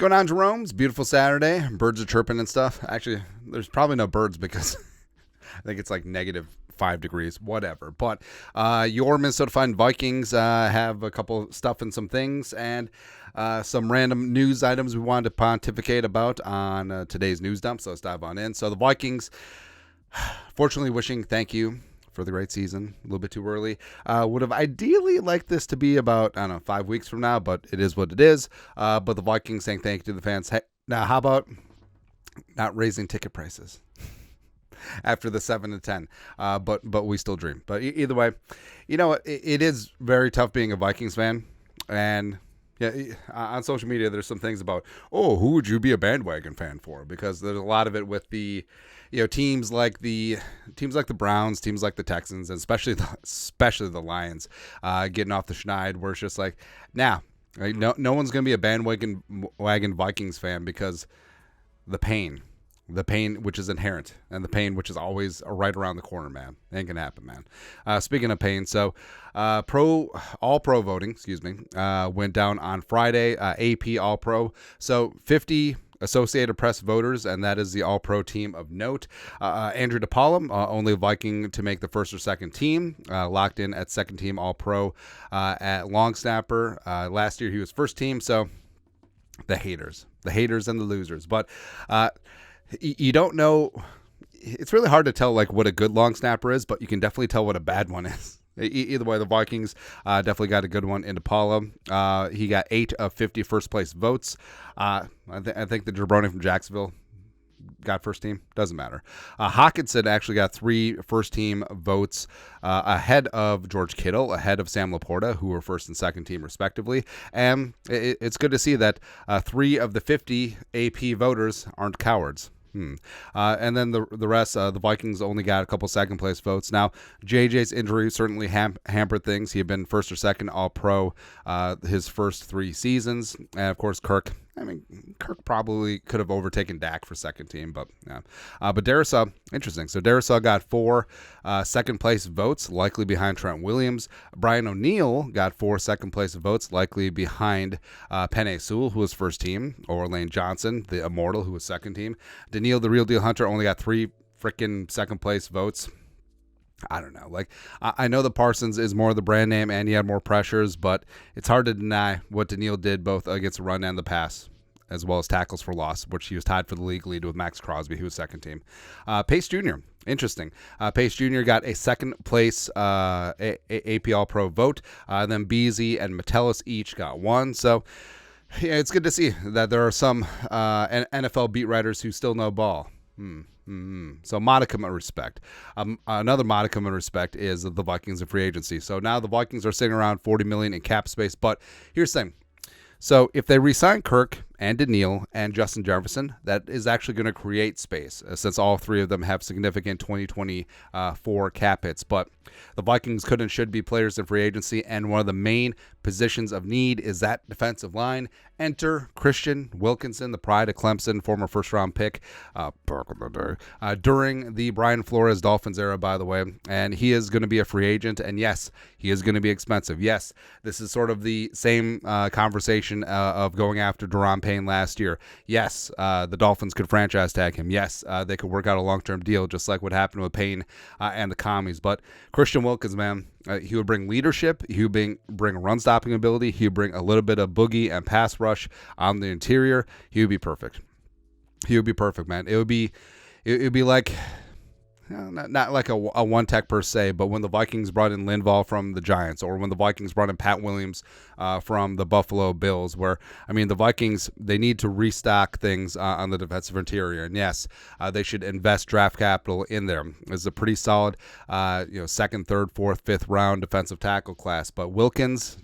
going on, Jerome? It's a beautiful Saturday. Birds are chirping and stuff. Actually, there's probably no birds because I think it's like -5 degrees, whatever. But your Minnesota Fine Vikings have a couple stuff and some things and some random news items we wanted to pontificate about on today's news dump. So let's dive on in. So the Vikings, fortunately wishing thank you for the great season, a little bit too early. Would have ideally liked this to be about, 5 weeks from now, but it is what it is. But the Vikings saying thank you to the fans. Hey, now, how about not raising ticket prices after the 7 to 10? But we still dream. But either way, it is very tough being a Vikings fan. And yeah, on social media, there's some things about, who would you be a bandwagon fan for? Because there's a lot of it with the teams like the Browns, teams like the Texans, and especially the Lions getting off the schneid, where it's just like, right? No one's gonna be a bandwagon Vikings fan because the pain which is inherent, and the pain which is always right around the corner, man. Ain't gonna happen, man. Speaking of pain, so all pro voting, went down on Friday. AP All Pro, so 50 Associated Press voters, and that is the All-Pro team of note. Andrew DePaul, only Viking to make the first or second team, locked in at second team All-Pro at long snapper. Last year he was first team, so the haters and the losers. But you don't know. It's really hard to tell what a good long snapper is, but you can definitely tell what a bad one is. Either way, the Vikings definitely got a good one in DePaul. He got 8 of 50 first place votes. I think the jabroni from Jacksonville got first team. Doesn't matter. Hawkinson actually got 3 first team votes ahead of George Kittle, ahead of Sam Laporta, who were first and second team respectively. And it's good to see that 3 of the 50 AP voters aren't cowards. And then the rest, the Vikings only got a couple second place votes. Now, JJ's injury certainly hampered things. He had been first or second All-Pro his first 3 seasons. And, of course, Kirk probably could have overtaken Dak for second team, but yeah. But Darrisaw, interesting. So Darrisaw got 4 second place votes, likely behind Trent Williams. Brian O'Neill got 4 second place votes, likely behind Penei Sewell, who was first team, or Lane Johnson, the immortal, who was second team. Daniil, the real deal Hunter, only got 3 freaking second place votes. I don't know. I know that Parsons is more the brand name and he had more pressures, but it's hard to deny what Daniil did both against the run and the pass, as well as tackles for loss, which he was tied for the league lead with Max Crosby, who was second team. Pace Jr., interesting. Pace Jr. got a second place AP All-Pro vote. Then Beasley and Metellus each got 1. So, yeah, it's good to see that there are some NFL beat writers who still know ball. So modicum of respect. Another modicum of respect is the Vikings in free agency. So now the Vikings are sitting around $40 million in cap space. But here's the thing. So if they re-sign Kirk and Daniil and Justin Jefferson, that is actually going to create space, since all 3 of them have significant 2024 cap hits. But the Vikings could and should be players in free agency, and one of the main positions of need is that defensive line. Enter Christian Wilkinson, the pride of Clemson, former first-round pick during the Brian Flores Dolphins era, by the way. And he is going to be a free agent, and yes, he is going to be expensive. Yes, this is sort of the same conversation of going after Daron Payne last year. Yes, the Dolphins could franchise tag him. Yes, they could work out a long-term deal, just like what happened with Payne and the Commies. But Christian Wilkins, man, he would bring leadership. He would bring run-stopping ability. He would bring a little bit of boogie and pass rush on the interior. He would be perfect. He would be perfect, man. It would be like, not like a one tech per se, but when the Vikings brought in Linval from the Giants, or when the Vikings brought in Pat Williams from the Buffalo Bills, where, the Vikings, they need to restock things on the defensive interior. And yes, they should invest draft capital in there. It's a pretty solid, second, third, fourth, fifth round defensive tackle class. But Wilkins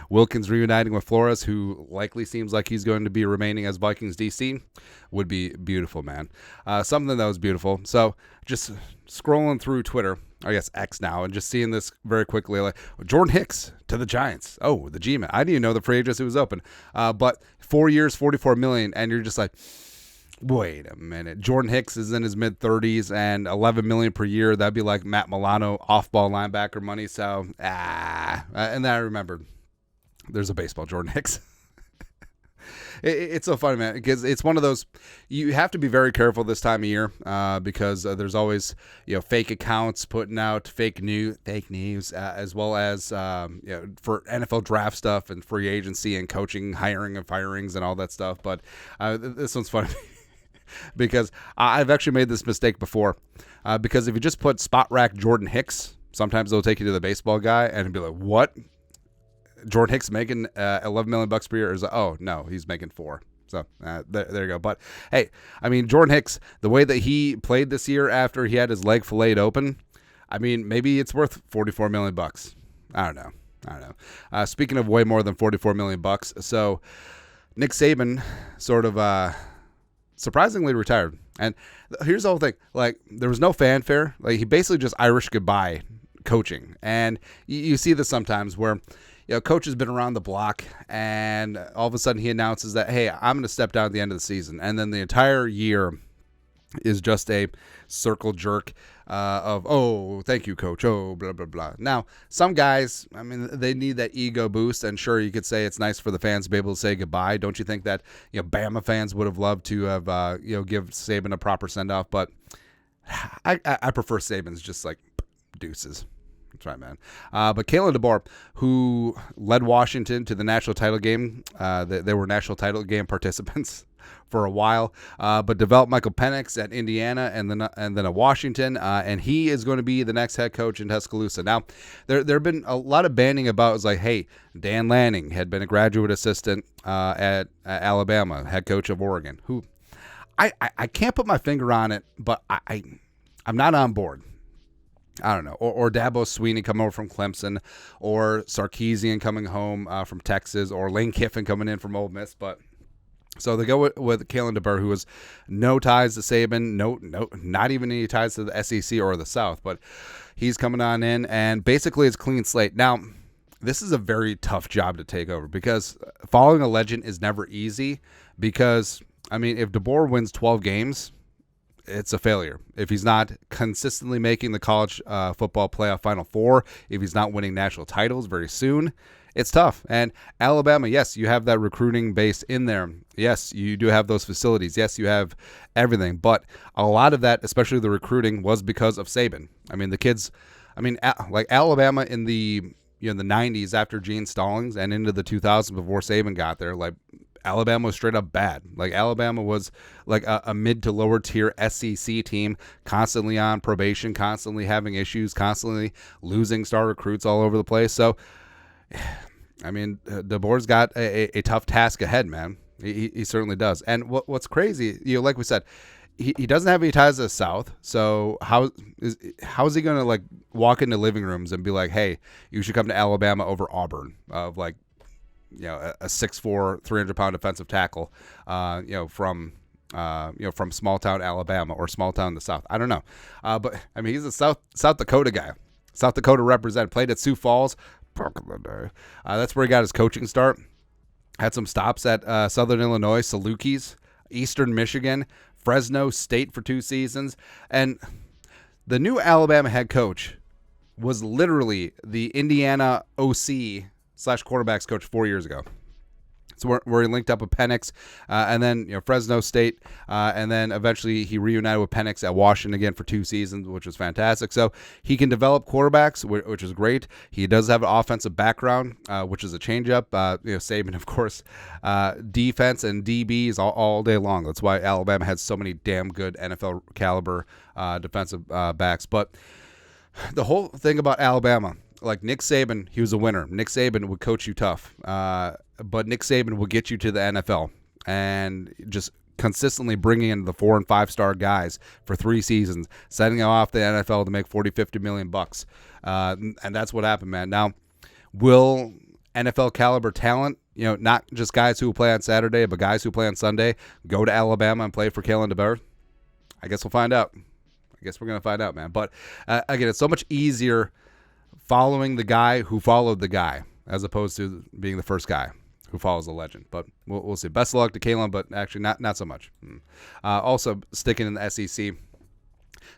reuniting with Flores, who likely seems like he's going to be remaining as Vikings DC, would be beautiful, man. Something that was beautiful. So just scrolling through Twitter, I guess X now, and just seeing this very quickly, like Jordan Hicks to the Giants. Oh, the G-Man. I didn't even know the free agency was open. But 4 years, $44 million, and you're just like, wait a minute. Jordan Hicks is in his mid-30s and $11 million per year. That'd be like Matt Milano off-ball linebacker money. So, and then I remembered there's a baseball Jordan Hicks. It's so funny, man, because it's one of those, you have to be very careful this time of year because there's always, fake accounts putting out fake news, as well as, for NFL draft stuff and free agency and coaching, hiring and firings and all that stuff. But this one's funny because I've actually made this mistake before because if you just put spot rack Jordan Hicks, sometimes they'll take you to the baseball guy and be like, what? Jordan Hicks making $11 million per year? Oh, no, he's making $4 million. So there you go. But hey, I mean, Jordan Hicks, the way that he played this year after he had his leg filleted open, I mean, maybe it's worth $44 million. I don't know. Speaking of way more than $44 million, so Nick Saban sort of surprisingly retired. And here's the whole thing: like, there was no fanfare. Like, he basically just Irish goodbye coaching, and you see this sometimes where, coach has been around the block, and all of a sudden he announces that, hey, I'm going to step down at the end of the season. And then the entire year is just a circle jerk of, oh, thank you, coach, oh, blah, blah, blah. Now, some guys, I mean, they need that ego boost, and sure, you could say it's nice for the fans to be able to say goodbye. Don't you think that, Bama fans would have loved to have, give Saban a proper send-off? But I prefer Saban's just like deuces. That's right, man. But Kalen DeBoer, who led Washington to the national title game, they were national title game participants for a while, but developed Michael Penix at Indiana and then at Washington, and he is going to be the next head coach in Tuscaloosa. Now, there have been a lot of banning about, it's like, hey, Dan Lanning had been a graduate assistant at Alabama, head coach of Oregon, who I can't put my finger on it, but I'm not on board. I don't know, or Dabo Sweeney coming over from Clemson, or Sarkisian coming home from Texas, or Lane Kiffin coming in from Ole Miss. But so they go with Kalen DeBoer, who has no ties to Saban, no, not even any ties to the SEC or the South. But he's coming on in, and basically it's clean slate. Now, this is a very tough job to take over because following a legend is never easy. Because I mean, if DeBoer wins 12 games, it's a failure. If he's not consistently making the college football playoff Final Four, if he's not winning national titles very soon, it's tough. And Alabama, yes, you have that recruiting base in there. Yes, you do have those facilities. Yes, you have everything. But a lot of that, especially the recruiting, was because of Saban. I mean, the kids, like Alabama in the the 90s after Gene Stallings and into the 2000s before Saban got there, like, Alabama was straight up bad. Like, Alabama was like a mid to lower tier SEC team, constantly on probation, constantly having issues, constantly losing star recruits all over the place. So, I mean, DeBoer's got a tough task ahead, man. He certainly does. And what's crazy, like we said, he doesn't have any ties to the South. So how is he going to, like, walk into living rooms and be like, hey, you should come to Alabama over Auburn, of like, a 6'4", 300-pound defensive tackle, from small town Alabama or small town in the South. I don't know, but I mean, he's a South Dakota guy. South Dakota represent. Played at Sioux Falls. That's where he got his coaching start. Had some stops at Southern Illinois, Salukis, Eastern Michigan, Fresno State for 2 seasons, and the new Alabama head coach was literally the Indiana OC / quarterbacks coach 4 years ago. So where he linked up with Penix, and then Fresno State, and then eventually he reunited with Penix at Washington again for 2 seasons, which was fantastic. So he can develop quarterbacks, which is great. He does have an offensive background, which is a changeup. Saban, of course, defense and DBs all day long. That's why Alabama has so many damn good NFL caliber defensive backs. But the whole thing about Alabama, like Nick Saban, he was a winner. Nick Saban would coach you tough, but Nick Saban will get you to the NFL and just consistently bringing in the 4 and 5 star guys for 3 seasons, sending them off the NFL to make $40-50 million bucks, and that's what happened, man. Now, will NFL caliber talent, not just guys who play on Saturday, but guys who play on Sunday, go to Alabama and play for Kalen DeBoer? I guess we'll find out. I guess we're gonna find out, man. But again, it's so much easier following the guy who followed the guy as opposed to being the first guy who follows the legend. But we'll see. Best of luck to Kalen, but actually not so much. Also, sticking in the SEC,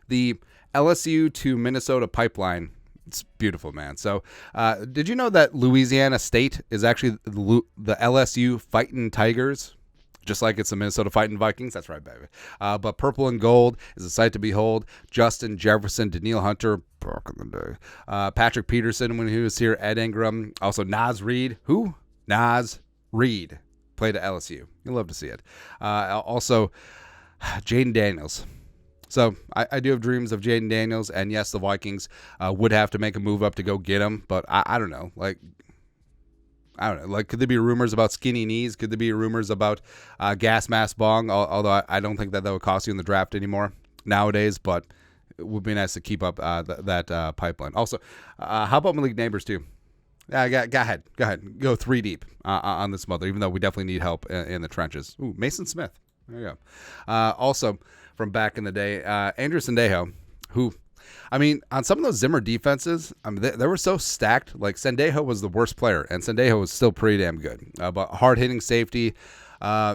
the LSU to Minnesota pipeline It's beautiful, man. So, did you know that Louisiana State is actually the LSU Fighting Tigers? Just like it's the Minnesota Fighting Vikings. That's right, baby. But purple and gold is a sight to behold. Justin Jefferson, Danielle Hunter, back in the day. Patrick Peterson when he was here. Ed Ingram. Also, Nas Reed. Who? Nas Reed. Played at LSU. You'll love to see it. Also, Jaden Daniels. So I do have dreams of Jaden Daniels, and yes, the Vikings would have to make a move up to go get him, but I don't know. Like, could there be rumors about skinny knees? Could there be rumors about gas mask bong? Although I don't think that would cost you in the draft anymore nowadays, but it would be nice to keep up that pipeline. Also, how about Malik Neighbors too? Go ahead. Go 3 deep on this mother, even though we definitely need help in the trenches. Ooh, Mason Smith. There you go. Also, from back in the day, Andrew Sendejo, who, I mean, on some of those Zimmer defenses, I mean, they were so stacked. Like, Sendejo was the worst player, and Sendejo was still pretty damn good. But hard-hitting safety,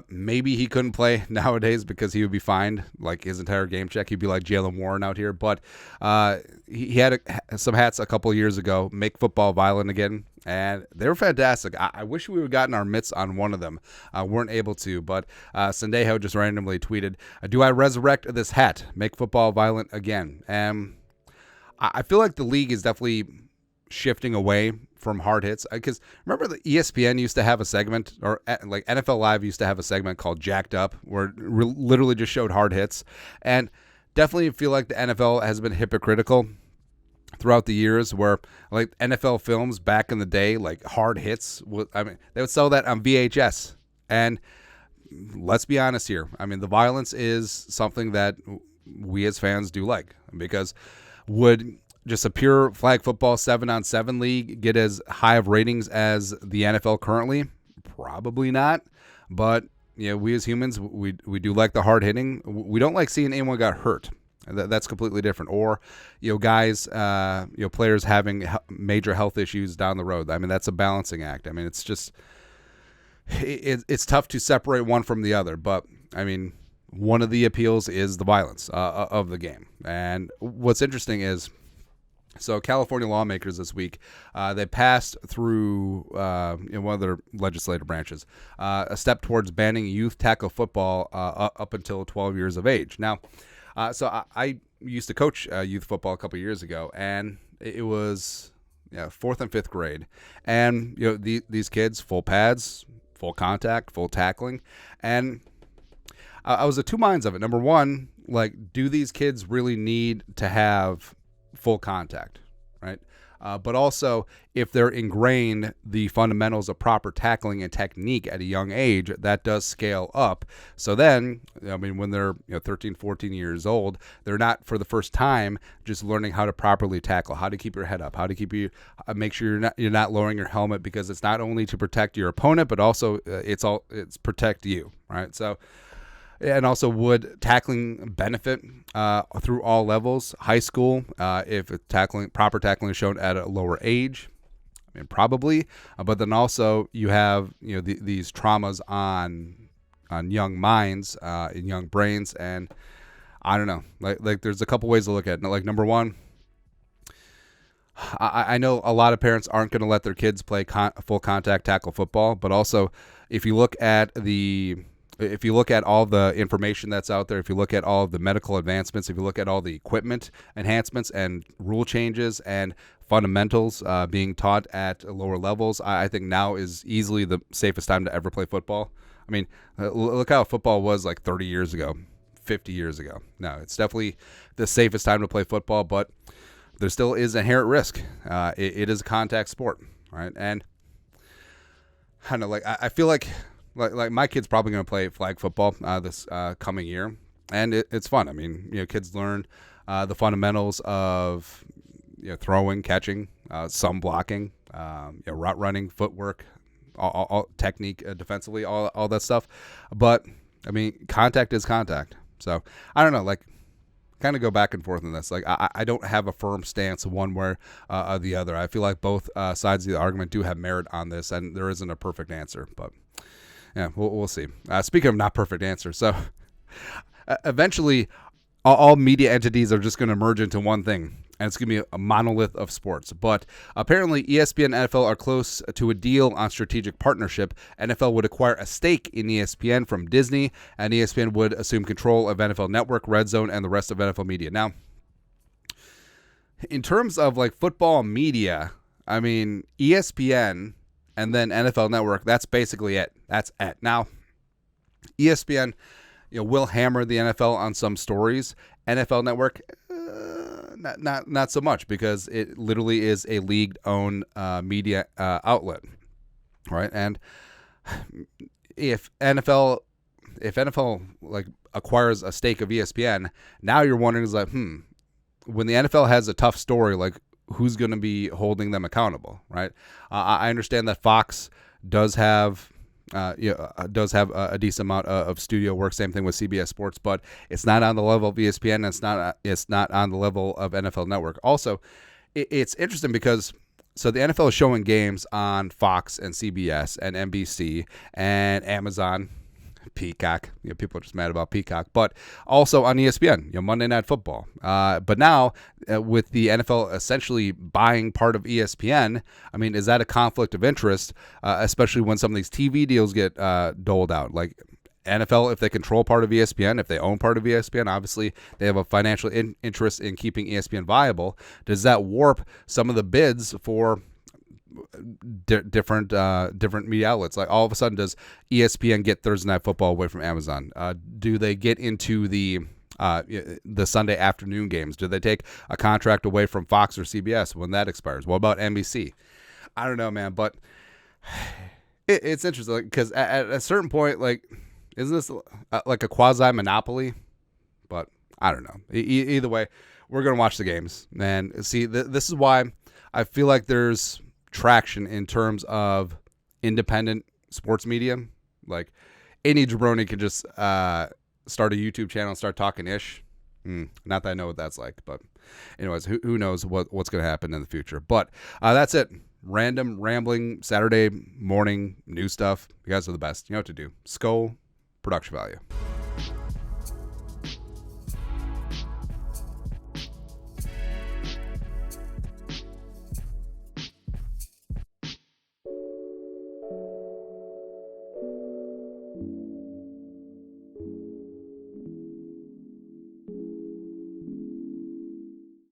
maybe he couldn't play nowadays because he would be fined, like, his entire game check. He'd be like Jalen Warren out here. But he had some hats a couple years ago, Make Football Violent Again, and they were fantastic. I wish we would have gotten our mitts on one of them. Weren't able to, but Sendejo just randomly tweeted, "Do I resurrect this hat? Make football violent again?" And I feel like the league is definitely shifting away from hard hits. Because remember the ESPN used to have a segment, or like NFL Live used to have a segment called Jacked Up, where it literally just showed hard hits. And definitely feel like the NFL has been hypocritical throughout the years, where like NFL films back in the day, like hard hits, they would sell that on VHS. And let's be honest here. I mean, the violence is something that we as fans do like, because would just a pure flag football 7-on-7 league get as high of ratings as the NFL currently? Probably not. But we as humans, we do like the hard hitting. We don't like seeing anyone got hurt. That's completely different. Or, guys, players having major health issues down the road. I mean, that's a balancing act. I mean, it's just, it's tough to separate one from the other. But, I mean, one of the appeals is the violence of the game. And what's interesting is, so California lawmakers this week, they passed through one of their legislative branches a step towards banning youth tackle football up until 12 years of age. Now, so I used to coach youth football a couple years ago, and it was 4th and 5th grade. And these kids, full pads, full contact, full tackling. And I was of two minds of it. Number one, like, do these kids really need to have full contact, right? But also, if they're ingrained the fundamentals of proper tackling and technique at a young age, that does scale up. So then, I mean, when they're 13, 14 years old, they're not for the first time just learning how to properly tackle, how to keep your head up, how to keep make sure you're not lowering your helmet, because it's not only to protect your opponent, but also it's protect you, right? So. And also, would tackling benefit through all levels? High school, if proper tackling is shown at a lower age, I mean, probably. But then also, you have these traumas on young minds, in young brains, and I don't know. Like there's a couple ways to look at it. Like, number one, I know a lot of parents aren't going to let their kids play full contact tackle football, but also if you look at all the information that's out there, if you look at all of the medical advancements, if you look at all the equipment enhancements and rule changes and fundamentals being taught at lower levels, I think now is easily the safest time to ever play football. I mean, look how football was like 30 years ago, 50 years ago. No, it's definitely the safest time to play football, but there still is inherent risk. It is a contact sport, right? And I don't know, like I feel like my kid's probably going to play flag football this coming year, and it's fun. I mean, kids learn the fundamentals of throwing, catching, some blocking, route running, footwork, all technique defensively, all that stuff. But I mean, contact is contact. So I don't know, like, kind of go back and forth on this. Like, I don't have a firm stance one way or the other. I feel like both sides of the argument do have merit on this, and there isn't a perfect answer, but. Yeah, we'll see. Speaking of not perfect answers, so eventually all media entities are just going to merge into one thing, and it's going to be a monolith of sports. But apparently ESPN and NFL are close to a deal on strategic partnership. NFL would acquire a stake in ESPN from Disney, and ESPN would assume control of NFL Network, Red Zone, and the rest of NFL media. Now, in terms of like football media, I mean, ESPN and then NFL Network, that's basically it. That's it. Now, ESPN, will hammer the NFL on some stories. NFL Network, not so much, because it literally is a league-owned media outlet, right? And if NFL like acquires a stake of ESPN, now you're wondering is like, when the NFL has a tough story, like who's going to be holding them accountable, right? I understand that Fox does have a decent amount of studio work. Same thing with CBS Sports, but it's not on the level of ESPN. And it's not on the level of NFL Network. Also, it's interesting because the NFL is showing games on Fox and CBS and NBC and Amazon, Peacock. People are just mad about Peacock, but also on ESPN. Monday Night Football. But now with the NFL essentially buying part of ESPN, I mean, is that a conflict of interest? Especially when some of these TV deals get doled out, like NFL, if they control part of ESPN, if they own part of ESPN, obviously they have a financial interest in keeping ESPN viable. Does that warp some of the bids for different media outlets? Like all of a sudden, does ESPN get Thursday Night Football away from Amazon? Do they get into the Sunday afternoon games? Do they take a contract away from Fox or CBS when that expires? What about NBC? I don't know, man, but it's interesting because at a certain point, like, isn't this like a quasi monopoly? But I don't know. Either way, we're gonna watch the games, and see. This is why I feel like there's traction in terms of independent sports media. Like any jabroni could just start a YouTube channel and start talking ish. Not that I know what that's like, but anyways, who knows what's going to happen in the future. But that's it. Random rambling Saturday morning news stuff. You guys are the best. You know what to do. Skull production value.